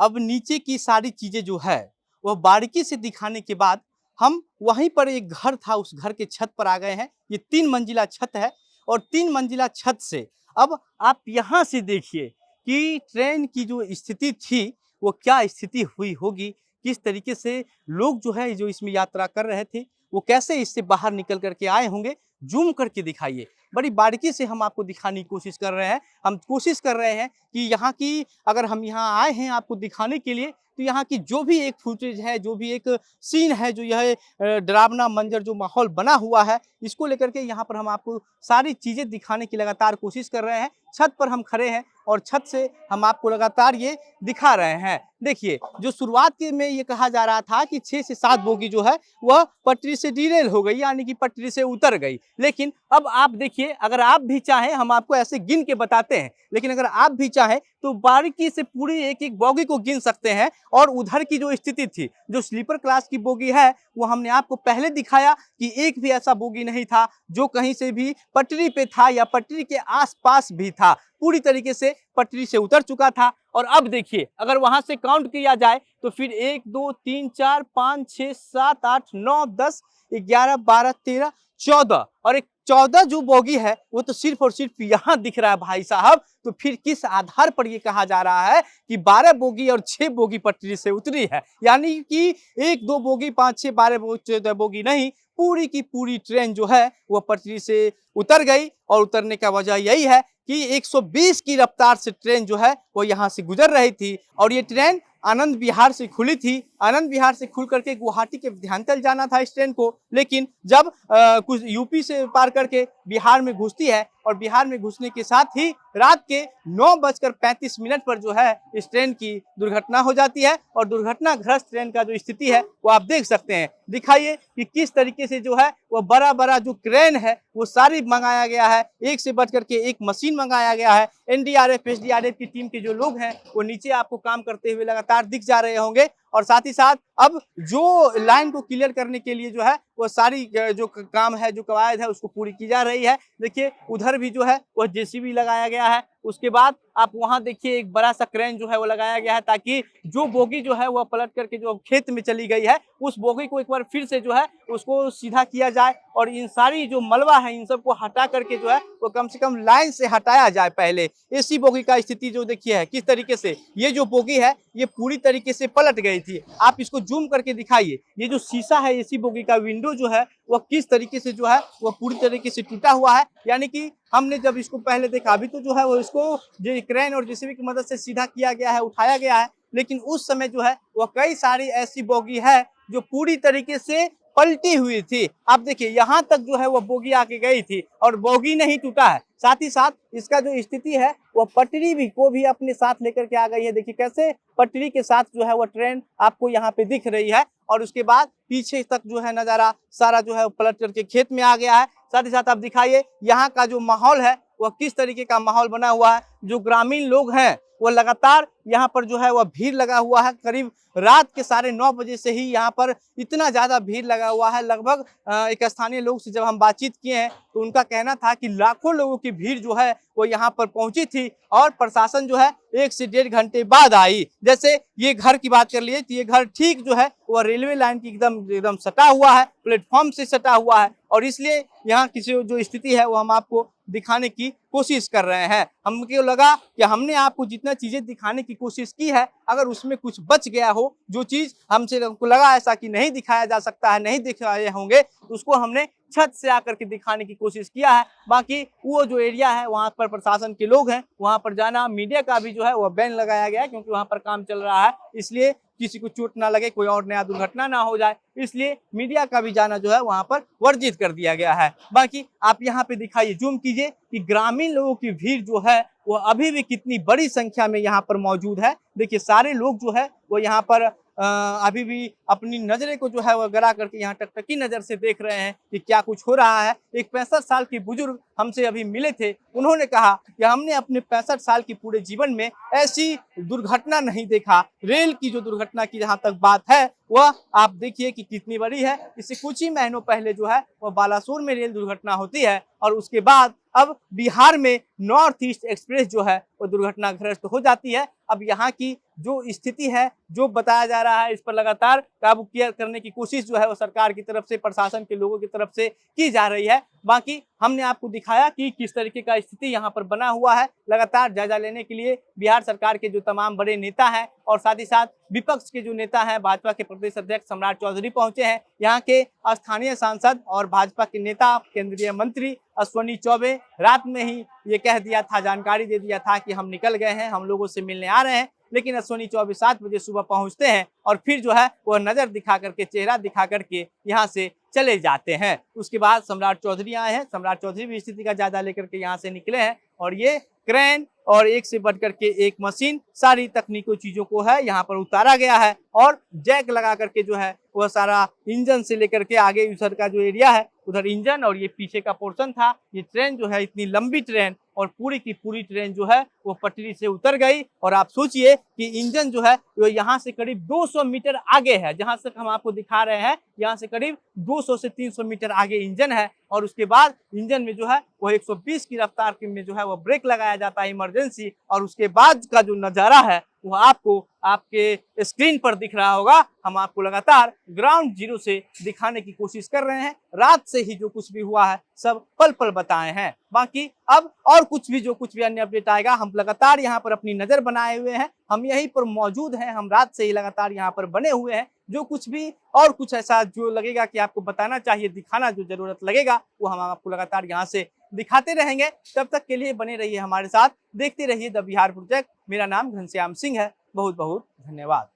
अब नीचे की सारी चीज़ें जो है वह बारीकी से दिखाने के बाद हम वहीं पर एक घर था, उस घर के छत पर आ गए हैं। ये 3 मंजिला छत है और 3 मंजिला छत से अब आप यहाँ से देखिए कि ट्रेन की जो स्थिति थी वो क्या स्थिति हुई होगी, किस तरीके से लोग जो है जो इसमें यात्रा कर रहे थे वो कैसे इससे बाहर निकल कर के आए होंगे। ज़ूम करके दिखाइए, बड़ी बारीकी से हम आपको दिखाने की कोशिश कर रहे हैं। हम कोशिश कर रहे हैं कि यहाँ की, अगर हम यहाँ आए हैं आपको दिखाने के लिए, तो यहाँ की जो भी एक फुटेज है, जो भी एक सीन है, जो यह डरावना मंजर जो माहौल बना हुआ है, इसको लेकर के यहाँ पर हम आपको सारी चीज़ें दिखाने की लगातार कोशिश कर रहे हैं। छत पर हम खड़े हैं और छत से हम आपको लगातार ये दिखा रहे हैं। देखिए, जो शुरुआत के में ये कहा जा रहा था कि 6 से 7 बोगी जो है वह पटरी से डिरेल हो गई, यानी कि पटरी से उतर गई। लेकिन अब आप देखिए, अगर आप भी चाहें, हम आपको ऐसे गिन के बताते हैं, लेकिन अगर आप भी चाहें तो बारीकी से पूरी एक-एक बोगी को गिन सकते हैं। और उधर की जो स्थिति थी, जो स्लीपर क्लास की बोगी है, वो हमने आपको पहले दिखाया कि एक भी ऐसा बोगी नहीं था जो कहीं से भी पटरी पे था या पटरी के आस-पास भी था। पूरी तरीके से पटरी से उतर चुका था। और अब देखिए, अगर वहां से काउंट किया जाए तो फिर 1 2 3 4 5 6 7 8 9 10 11 12 13 14 और एक 14 जो बोगी है वो तो सिर्फ और सिर्फ यहाँ दिख रहा है भाई साहब। तो फिर किस आधार पर ये कहा जा रहा है कि 12 बोगी और 6 बोगी पटरी से उतरी है? यानी कि 1 2 बोगी 5 6 12 बोगी नहीं, पूरी की पूरी ट्रेन जो है वो पटरी से उतर गई। और उतरने का वजह यही है कि 120 की रफ्तार से ट्रेन जो है वो यहाँ से गुजर रही थी। और ये ट्रेन आनंद विहार से खुली थी। आनंद विहार से खुल करके गुवाहाटी के विंध्याचल जाना था इस ट्रेन को। लेकिन जब कुछ यूपी से पार करके बिहार में घुसती है और बिहार में घुसने के साथ ही रात के 9:35 पर जो है इस ट्रेन की दुर्घटना हो जाती है। और दुर्घटनाग्रस्त ट्रेन का जो स्थिति है वो आप देख सकते हैं। दिखाइए कि किस तरीके से जो है वो बड़ा जो क्रेन है वो सारी मंगाया गया है, एक से बढ़ करके एक मशीन मंगाया गया है। एनडीआरएफ एसडीआरएफ की टीम के जो लोग हैं वो नीचे आपको काम करते हुए लगातार दिख जा रहे होंगे। और साथ ही साथ अब जो लाइन को क्लियर करने के लिए जो है वो सारी जो काम है, जो कवायद है, उसको पूरी की जा रही है। देखिए, उधर भी जो है वो जेसीबी लगाया गया है। उसके बाद आप वहां देखिए एक बड़ा सा क्रेन जो है वो लगाया गया है, ताकि जो बोगी जो है वो पलट करके जो खेत में चली गई है उस बोगी को एक बार फिर से जो है उसको सीधा किया जाए। और इन सारी जो मलबा है इन सबको हटा करके जो है वो कम से कम लाइन से हटाया जाए पहले। एसी बोगी का स्थिति जो देखिए है किस तरीके से, ये जो बोगी है ये पूरी तरीके से पलट गई थी। आप इसको जूम करके दिखाइए, ये जो शीशा है एसी बोगी का, विंडो जो है वह किस तरीके से जो है वह पूरी तरीके से टूटा हुआ है। यानी कि हमने जब इसको पहले देखा, अभी तो जो है वो इसको जो क्रेन और जेसीबी की मदद से सीधा किया गया है, उठाया गया है। लेकिन उस समय जो है वह कई सारी ऐसी बोगी है जो पूरी तरीके से पलटी हुई थी। आप देखिए, यहाँ तक जो है वो बोगी आके गई थी और बोगी नहीं टूटा है। साथ ही साथ इसका जो स्थिति है वो पटरी भी को भी अपने साथ लेकर के आ गई है। देखिए कैसे पटरी के साथ जो है वो ट्रेन आपको यहाँ पे दिख रही है। और उसके बाद पीछे तक जो है नजारा सारा जो है पलट करके खेत में आ गया है। साथ ही साथ आप दिखाइए यहाँ का जो माहौल है वह किस तरीके का माहौल बना हुआ है। जो ग्रामीण लोग हैं वो लगातार यहाँ पर जो है वह भीड़ लगा हुआ है। करीब रात के 9:30 बजे से ही यहाँ पर इतना ज़्यादा भीड़ लगा हुआ है। लगभग एक स्थानीय लोग से जब हम बातचीत किए हैं तो उनका कहना था कि लाखों लोगों की भीड़ जो है वो यहाँ पर पहुंची थी और प्रशासन जो है 1 से 1.5 घंटे बाद आई। जैसे ये घर की बात कर लिए तो ये घर ठीक जो है वह रेलवे लाइन की एकदम सटा हुआ है, प्लेटफॉर्म से सटा हुआ है। और इसलिए यहाँ की जो स्थिति है वो हम आपको दिखाने की कोशिश कर रहे हैं। हमको लगा कि हमने आपको जितना चीजें दिखाने की कोशिश की है, अगर उसमें कुछ बच गया हो, जो चीज हमको लगा ऐसा कि नहीं दिखाया जा सकता है, नहीं दिखाए होंगे, तो उसको हमने छत से आकर के दिखाने की कोशिश किया है। बाकी वो जो एरिया है वहां पर प्रशासन के लोग हैं, वहां पर जाना, मीडिया का भी जो है वह बैन लगाया गया है, क्योंकि वहां पर काम चल रहा है। इसलिए किसी को चोट ना लगे, कोई और नया दुर्घटना ना हो जाए, इसलिए मीडिया का भी जाना जो है वहां पर वर्जित कर दिया गया है। बाकी आप यहाँ पे दिखाइए, जूम कीजिए कि ग्रामीण लोगों की भीड़ जो है वो अभी भी कितनी बड़ी संख्या में यहाँ पर मौजूद है। देखिए सारे लोग जो है वो यहाँ पर अभी भी अपनी नजरें को जो है वो गड़ा करके यहाँ टकटकी नजर से देख रहे हैं कि क्या कुछ हो रहा है। एक 65 साल के बुजुर्ग हमसे अभी मिले थे, उन्होंने कहा कि हमने अपने 65 साल के पूरे जीवन में ऐसी दुर्घटना नहीं देखा। रेल की जो दुर्घटना की जहाँ तक बात है वह आप देखिए कि कितनी बड़ी है। इससे कुछ ही महीनों पहले जो है वह बालासोर में रेल दुर्घटना होती है और उसके बाद अब बिहार में नॉर्थ ईस्ट एक्सप्रेस जो है वो दुर्घटनाग्रस्त हो जाती है। अब यहाँ की जो स्थिति है, जो बताया जा रहा है, इस पर लगातार काबू किया करने की कोशिश जो है वो सरकार की तरफ से, प्रशासन के लोगों की तरफ से की जा रही है। बाकी हमने आपको दिखाया कि किस तरीके का स्थिति यहाँ पर बना हुआ है। लगातार जायजा लेने के लिए बिहार सरकार के जो तमाम बड़े नेता हैं और साथ ही साथ विपक्ष के जो नेता हैं, भाजपा के प्रदेश अध्यक्ष सम्राट चौधरी पहुंचे हैं। यहाँ के स्थानीय सांसद और भाजपा के नेता, केंद्रीय मंत्री अश्विनी चौबे रात में ही ये कह दिया था, जानकारी दे दिया था कि हम निकल गए हैं, हम लोगों से मिलने आ रहे हैं। लेकिन अश्विनी चौबे 7 बजे सुबह पहुंचते हैं और फिर जो है वह नजर दिखा करके, चेहरा दिखा करके यहाँ से चले जाते हैं। उसके बाद सम्राट चौधरी आए हैं। सम्राट चौधरी भी स्थिति का जायजा लेकर के यहाँ से निकले हैं और ये क्रेन और एक से बढ़कर के एक मशीन, सारी तकनीकी चीजों को है यहाँ पर उतारा गया है और जैक लगा करके जो है वह सारा इंजन से लेकर के आगे उधर का जो एरिया है उधर इंजन और ये पीछे का पोर्शन था। ये ट्रेन जो है, इतनी लंबी ट्रेन और पूरी की पूरी ट्रेन जो है वो पटरी से उतर गई। और आप सोचिए कि इंजन जो है वो यहाँ से करीब 200 मीटर आगे है, जहां तक हम आपको दिखा रहे हैं यहाँ से करीब 200 से 300 मीटर आगे इंजन है। और उसके बाद इंजन में जो है वो 120 की रफ्तार में जो है वो ब्रेक लगाया जाता है इमरजेंसी। और उसके बाद का जो नजारा है वो आपको आपके स्क्रीन पर दिख रहा होगा। हम आपको लगातार ग्राउंड जीरो से दिखाने की कोशिश कर रहे हैं। रात से ही जो कुछ भी हुआ है सब पल पल बताए हैं। बाकी अब और कुछ भी, जो कुछ भी अन्य अपडेट आएगा, हम लगातार यहाँ पर अपनी नजर बनाए हुए हैं। हम यहीं पर मौजूद हैं, हम रात से ही लगातार यहाँ पर बने हुए हैं। जो कुछ भी और कुछ ऐसा जो लगेगा कि आपको बताना चाहिए, दिखाना जो जरूरत लगेगा, वो हम आपको लगातार यहाँ से दिखाते रहेंगे। तब तक के लिए बने रहिए हमारे साथ, देखते रहिए द बिहार प्रोजेक्ट। मेरा नाम घनश्याम सिंह है। बहुत बहुत धन्यवाद।